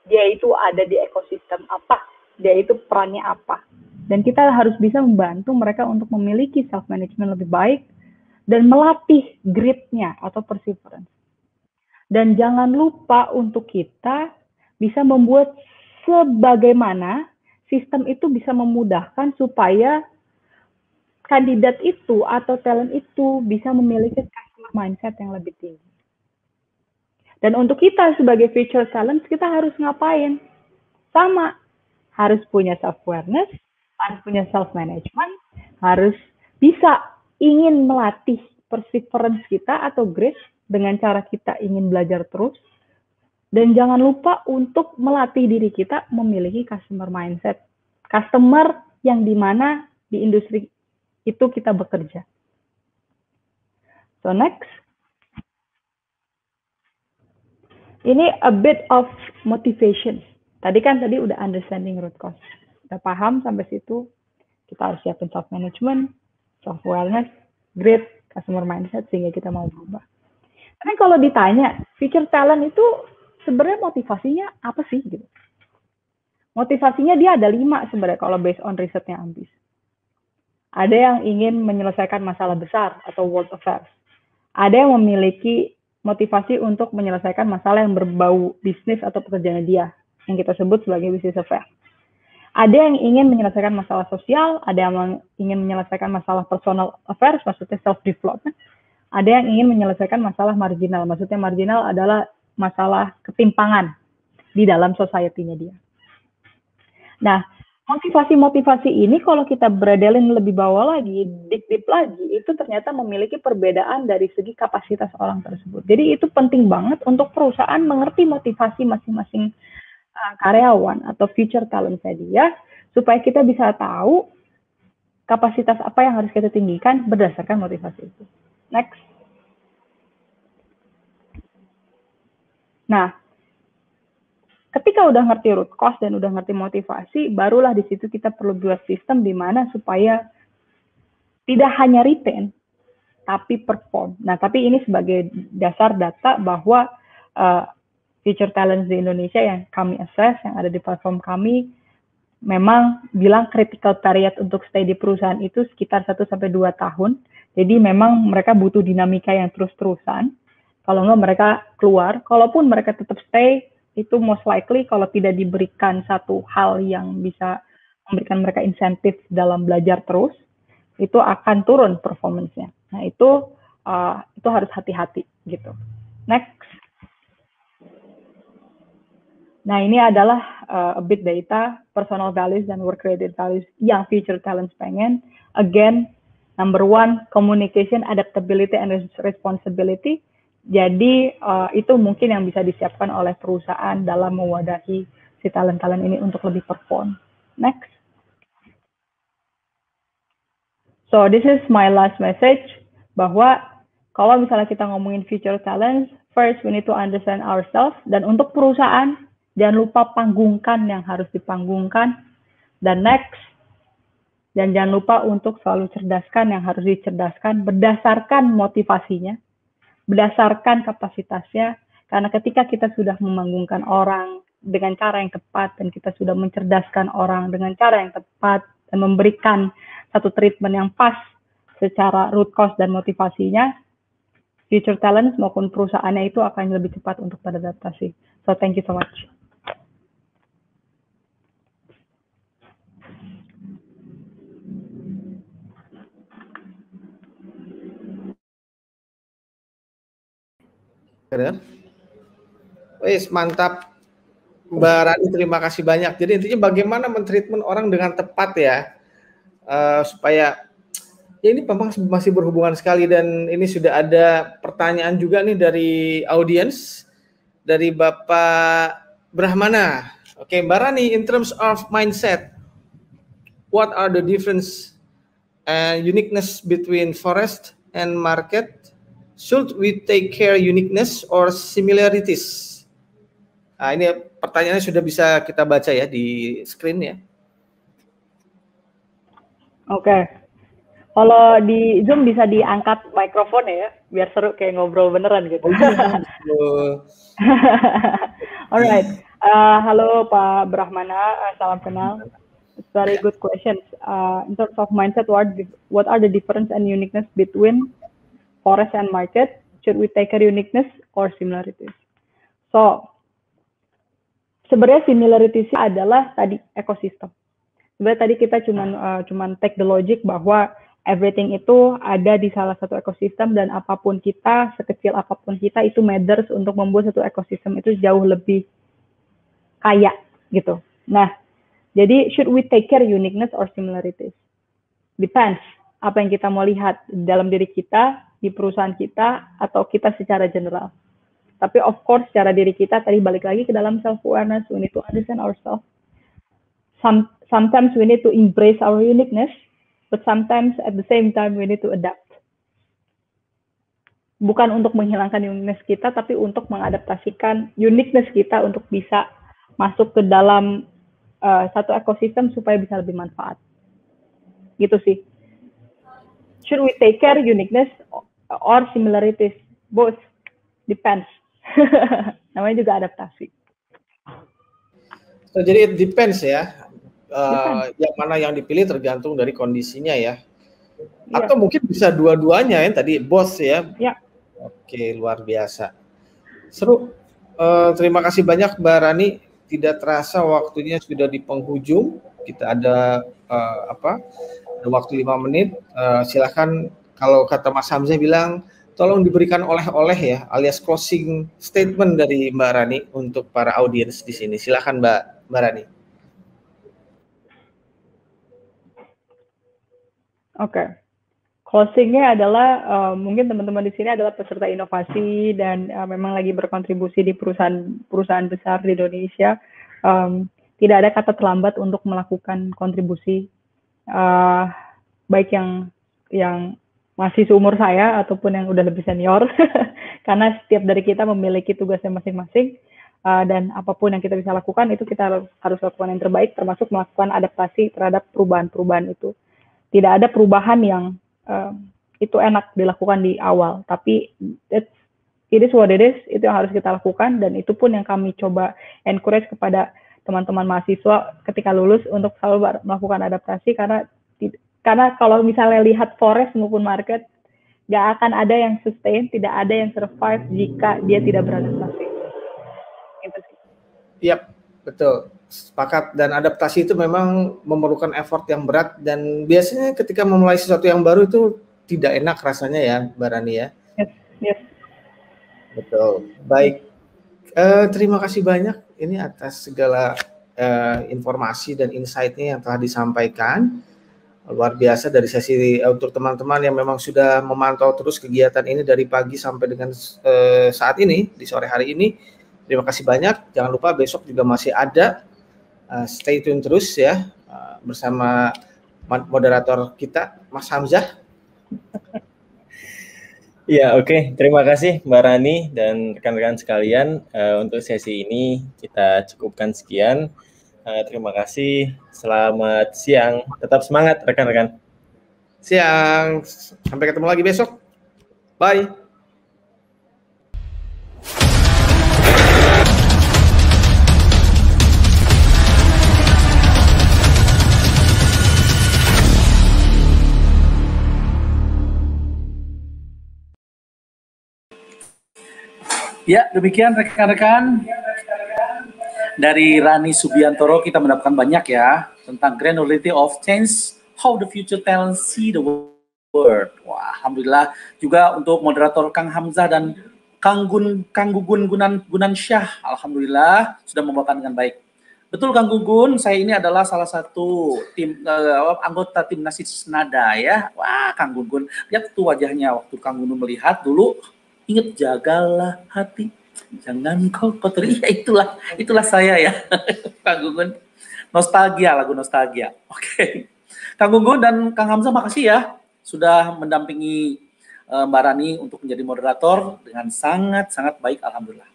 Dia itu ada di ekosistem apa, dia itu perannya apa. Dan kita harus bisa membantu mereka untuk memiliki self-management lebih baik dan melatih grit-nya atau perseverance. Dan jangan lupa untuk kita bisa membuat sebagaimana sistem itu bisa memudahkan supaya kandidat itu atau talent itu bisa memiliki customer mindset yang lebih tinggi. Dan untuk kita sebagai future talent, kita harus ngapain? Sama, harus punya self-awareness, harus punya self-management, harus bisa ingin melatih perseverance kita atau grit dengan cara kita ingin belajar terus. Dan jangan lupa untuk melatih diri kita memiliki customer mindset. Customer yang dimana di industri itu kita bekerja. So next. Ini a bit of motivation. Tadi udah understanding root cause. Udah paham sampai situ. Kita harus siapin self-management, self-awareness, grit, customer mindset sehingga kita mau berubah. Tapi kalau ditanya, future talent itu sebenarnya motivasinya apa sih gitu? Motivasinya dia ada 5 sebenarnya kalau based on risetnya Ambis. Ada yang ingin menyelesaikan masalah besar atau world affairs. Ada yang memiliki motivasi untuk menyelesaikan masalah yang berbau bisnis atau pekerjaan dia, yang kita sebut sebagai business affairs. Ada yang ingin menyelesaikan masalah sosial, ada yang ingin menyelesaikan masalah personal affairs, maksudnya self-development. Ada yang ingin menyelesaikan masalah marginal, maksudnya marginal adalah masalah ketimpangan di dalam society-nya dia. Nah, motivasi-motivasi ini kalau kita beredelin lebih bawah lagi, deep lagi, itu ternyata memiliki perbedaan dari segi kapasitas orang tersebut. Jadi itu penting banget untuk perusahaan mengerti motivasi masing-masing karyawan atau future talent dia, supaya kita bisa tahu kapasitas apa yang harus kita tinggikan berdasarkan motivasi itu. Next. Nah, ketika udah ngerti root cause dan udah ngerti motivasi, barulah di situ kita perlu buat sistem di mana supaya tidak hanya retain, tapi perform. Nah, tapi ini sebagai dasar data bahwa future talent di Indonesia yang kami assess, yang ada di platform kami, memang bilang critical period untuk stay di perusahaan itu sekitar 1-2 tahun. Jadi memang mereka butuh dinamika yang terus-terusan. Kalau nggak mereka keluar, kalaupun mereka tetap stay, itu most likely kalau tidak diberikan satu hal yang bisa memberikan mereka insentif dalam belajar terus, itu akan turun performance-nya. Nah itu harus hati-hati gitu. Next. Nah ini adalah a bit data, personal values dan work-related values yang future talents pengen. Again, number 1, communication, adaptability, and responsibility. Jadi itu mungkin yang bisa disiapkan oleh perusahaan dalam mewadahi si talent-talent ini untuk lebih perform. Next. So this is my last message, bahwa kalau misalnya kita ngomongin future talents, first we need to understand ourselves, dan untuk perusahaan, jangan lupa panggungkan yang harus dipanggungkan. Dan next, dan jangan lupa untuk selalu cerdaskan yang harus dicerdaskan berdasarkan motivasinya, berdasarkan kapasitasnya. Karena ketika kita sudah memanggungkan orang dengan cara yang tepat, dan kita sudah mencerdaskan orang dengan cara yang tepat, dan memberikan satu treatment yang pas secara root cause dan motivasinya, future talents maupun perusahaannya itu akan lebih cepat untuk beradaptasi. So thank you so much. Wes, mantap Mbak Rani, terima kasih banyak. Jadi intinya bagaimana mentreatment orang dengan tepat ya, supaya ya ini memang masih berhubungan sekali. Dan ini sudah ada pertanyaan juga nih dari audiens, dari Bapak Brahmana. Oke, Mbak Rani, in terms of mindset, what are the difference and uniqueness between forest and market? Should we take care uniqueness or similarities? Nah, ini pertanyaannya sudah bisa kita baca ya di screen ya. Oke. Kalau di Zoom bisa diangkat mikrofon ya, biar seru kayak ngobrol beneran gitu. Alright. Halo Pak Brahmana, salam kenal. It's very good questions. In terms of mindset, what are the difference and uniqueness between forest and market? Should we take care uniqueness or similarities? So, sebenarnya similarities adalah tadi ekosistem. Sebenarnya tadi kita cuman take the logic bahwa everything itu ada di salah satu ekosistem, dan apapun kita, sekecil apapun kita, itu matters untuk membuat satu ekosistem itu jauh lebih kaya gitu. Nah, jadi should we take care uniqueness or similarities? Depends apa yang kita mau lihat dalam diri kita, di perusahaan kita, atau kita secara general. Tapi of course secara diri kita tadi balik lagi ke dalam self-awareness, we need to understand ourselves. Sometimes we need to embrace our uniqueness, but sometimes at the same time we need to adapt. Bukan untuk menghilangkan uniqueness kita, tapi untuk mengadaptasikan uniqueness kita untuk bisa masuk ke dalam satu ekosistem supaya bisa lebih manfaat. Gitu sih. Should we take care uniqueness or similarities? Both. Depends. Namanya juga adaptasi. So, jadi it depends ya. Yang mana yang dipilih tergantung dari kondisinya ya. Atau mungkin bisa dua-duanya ya, tadi both ya. Oke, luar biasa. Seru. Terima kasih banyak Mbak Rani. Tidak terasa waktunya sudah di penghujung. Kita ada ada waktu 5 menit. Silakan, kalau kata Mas Hamzah bilang, tolong diberikan oleh-oleh ya, alias closing statement dari Mbak Rani untuk para audiens di sini. Silakan Mbak Rani. Oke. Closingnya adalah mungkin teman-teman di sini adalah peserta inovasi dan memang lagi berkontribusi di perusahaan besar di Indonesia. Tidak ada kata terlambat untuk melakukan kontribusi, baik yang masih seumur saya ataupun yang udah lebih senior, karena setiap dari kita memiliki tugasnya masing-masing, dan apapun yang kita bisa lakukan itu kita harus lakukan yang terbaik, termasuk melakukan adaptasi terhadap perubahan-perubahan itu. Tidak ada perubahan yang itu enak dilakukan di awal, tapi it is what it is, itu yang harus kita lakukan, dan itu pun yang kami coba encourage kepada teman-teman mahasiswa ketika lulus untuk selalu melakukan adaptasi, karena kalau misalnya lihat forest maupun market, nggak akan ada yang sustain, tidak ada yang survive jika dia tidak beradaptasi. Gitu sih. Yap, betul. Sepakat. Dan adaptasi itu memang memerlukan effort yang berat, dan biasanya ketika memulai sesuatu yang baru itu tidak enak rasanya ya, Mbak Rani ya. Yes. Betul. Baik. Terima kasih banyak ini atas segala informasi dan insight-nya yang telah disampaikan. Luar biasa dari sesi untuk teman-teman yang memang sudah memantau terus kegiatan ini dari pagi sampai dengan saat ini, di sore hari ini. Terima kasih banyak. Jangan lupa besok juga masih ada. Stay tune terus ya bersama moderator kita, Mas Hamzah. Ya, oke. Terima kasih Mbak Rani dan rekan-rekan sekalian. Untuk sesi ini kita cukupkan sekian. Terima kasih. Selamat siang. Tetap semangat rekan-rekan. Siang. Sampai ketemu lagi besok. Bye. Ya, demikian rekan-rekan. Dari Rani Subiantoro kita mendapatkan banyak ya tentang granularity of change, how the future talent see the world. Wah, alhamdulillah. Juga untuk moderator Kang Hamzah dan Kang Gugun Gunansyah, alhamdulillah sudah membawakan dengan baik. Betul Kang Gugun, saya ini adalah salah satu anggota tim Nasis Nada ya. Wah, Kang Gugun, lihat tuh wajahnya waktu Kang Gugun melihat dulu. Ingat, jagalah hati, jangan kau kotori. Ya, itulah saya ya, Kang Gugun. Nostalgia, lagu nostalgia. Oke. Kang Gugun dan Kang Hamzah, makasih ya sudah mendampingi Mbak Rani untuk menjadi moderator dengan sangat-sangat baik, alhamdulillah.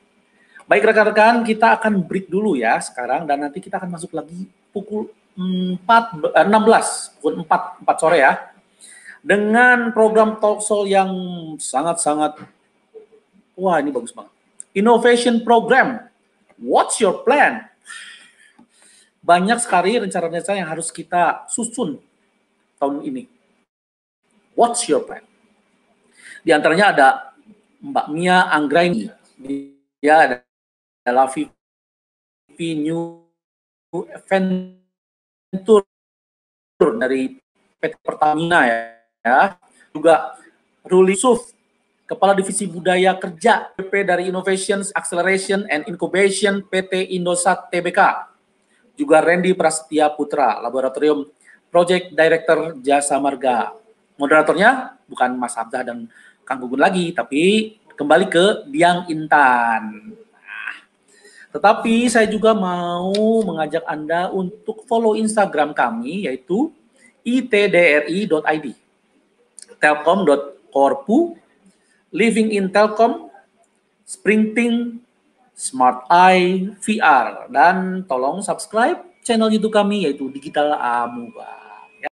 Baik rekan-rekan, kita akan break dulu ya sekarang, dan nanti kita akan masuk lagi pukul 4 sore ya, dengan program talk show yang sangat-sangat, wah ini bagus banget. Innovation Program, What's Your Plan? Banyak sekali rencana-rencana yang harus kita susun tahun ini. What's Your Plan? Di antaranya ada Mbak Mia Anggraini, dia adalah VP New Venture dari PT Pertamina ya. Juga Ruli Yusuf, Kepala Divisi Budaya Kerja PP dari Innovation Acceleration and Incubation PT Indosat Tbk. Juga Randy Prasetya Putra, Laboratorium Project Director Jasa Marga. Moderatornya bukan Mas Hamzah dan Kang Gugun lagi, tapi kembali ke Diang Intan. Nah, tetapi saya juga mau mengajak Anda untuk follow Instagram kami, yaitu itdri.id, telkom.corpu, Living in Telkom, Sprinting, Smart Eye, VR, dan tolong subscribe channel YouTube kami, yaitu Digital Amuba. Ya.